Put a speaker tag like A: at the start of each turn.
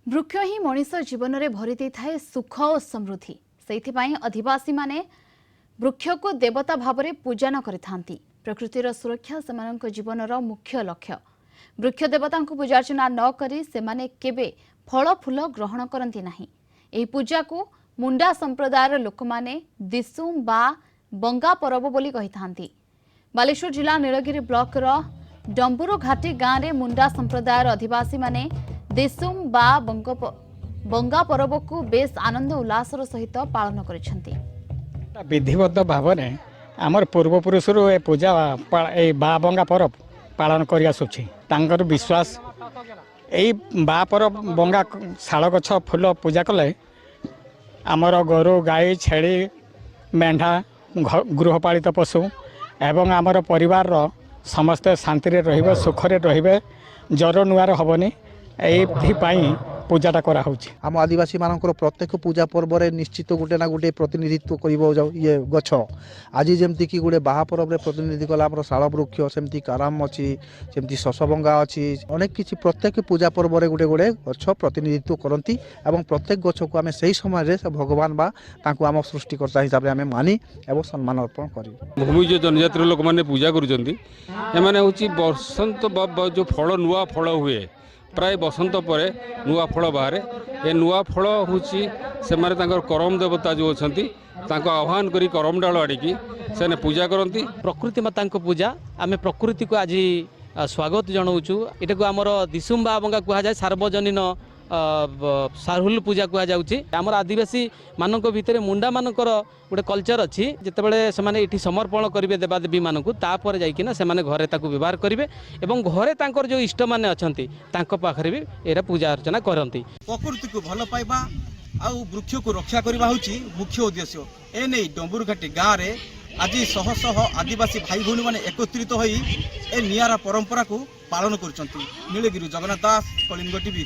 A: वृक्ष ही मनीष जीवन में भरी दे थाए सुख और समृद्धि से आदिवासी माने वृक्ष को देवता भाव में पूजन करिथांती। प्रकृतिर सुरक्षा सेमानक जीवनर मुख्य लक्ष्य। वृक्ष देवता को पूजार्चना न करी सेमाने केबे फल फूल ग्रहण करती नाही। एही पूजा को मुंडा संप्रदायर लोक माने दिसुम बा बंगा परब बोली कहिथांती। बालेश्वर जिला नीलगिरी ब्लॉक डंबुरो घाटी गाँव में मुंडा संप्रदायर आदिवासी माने दिसुम बा बंगा परब को बेस आनंद उल्लासर सहित पालन करिसेंती।
B: विधिबद्ध भाव में आमर पूर्वपुरुष पूजा बा बंगा परब पालन कर आसुछि। तांकर विश्वास यही बा परब बंगा शाल गछ फूल पूजा कले आमर गोरु गाई छेली मेंढा गृहपालित पशु एवं आमर परिवार समस्ते शांति रे सुखरे रहिबे जर नुआर हबनी एही पूजाटा करा होछि।
C: आम आदिवासी मानकर प्रत्येक पूजा पर्व में निश्चित गोटे ना गोटे प्रतिनिधित्व कर ये गछ आज जमती कि गोटे बाहा पर्व में प्रतिनिधि कला आम शाल वृक्ष सेमती काराम अच्छी सेमती शशबंगा अच्छी अनेक किसी प्रत्येक पूजा पर्व में गोटे गोटे गछ प्रतिनिधित्व करती और प्रत्येक गछ को आम से समय भगवान बा आम सृष्टिकर्ता हिसाब से आम मानी और सम्मान अर्पण कर
D: भूमिज जनजातिर लोक मैंने पूजा करें बसंत जो फल नुआ फल हुए प्राय बसंत पर नुआ फल बाहर ए नुआ फल हूँ से करम देवता जो अच्छा आह्वान करी करम डाल आड़िकी से पूजा करती।
E: प्रकृति माता पूजा आम प्रकृति को आज स्वागत जनाऊँ। यहाँ को आमर दिसुम बा बंगा कह जाए सार्वजनीन साहुल पूजा कह जाऊँगी। आमर आदिवासी मानक भितर मुंडा मानकर गोटे कल्चर अच्छी जितेबाला से समर्पण करेंगे देवादेवी मानक तापर जाइकिना से घरे ताकू व्यवहार करेंगे और घरे तांकर जो इष्ट मैंने अच्छा पाखे भी एरा पूजा अर्चना करती।
F: प्रकृति को भल पाइबा आ वृक्ष को रक्षा करवा होची मुख्य उद्देश्य। एने डंबुर घाटी गाँव में आज शह शह आदिवासी भाई भौणी मैंने एकत्रित होई ए नियारा परंपरा को पालन कर। नीलगिरी जगन्नाथ दास, कलिंग टीवी।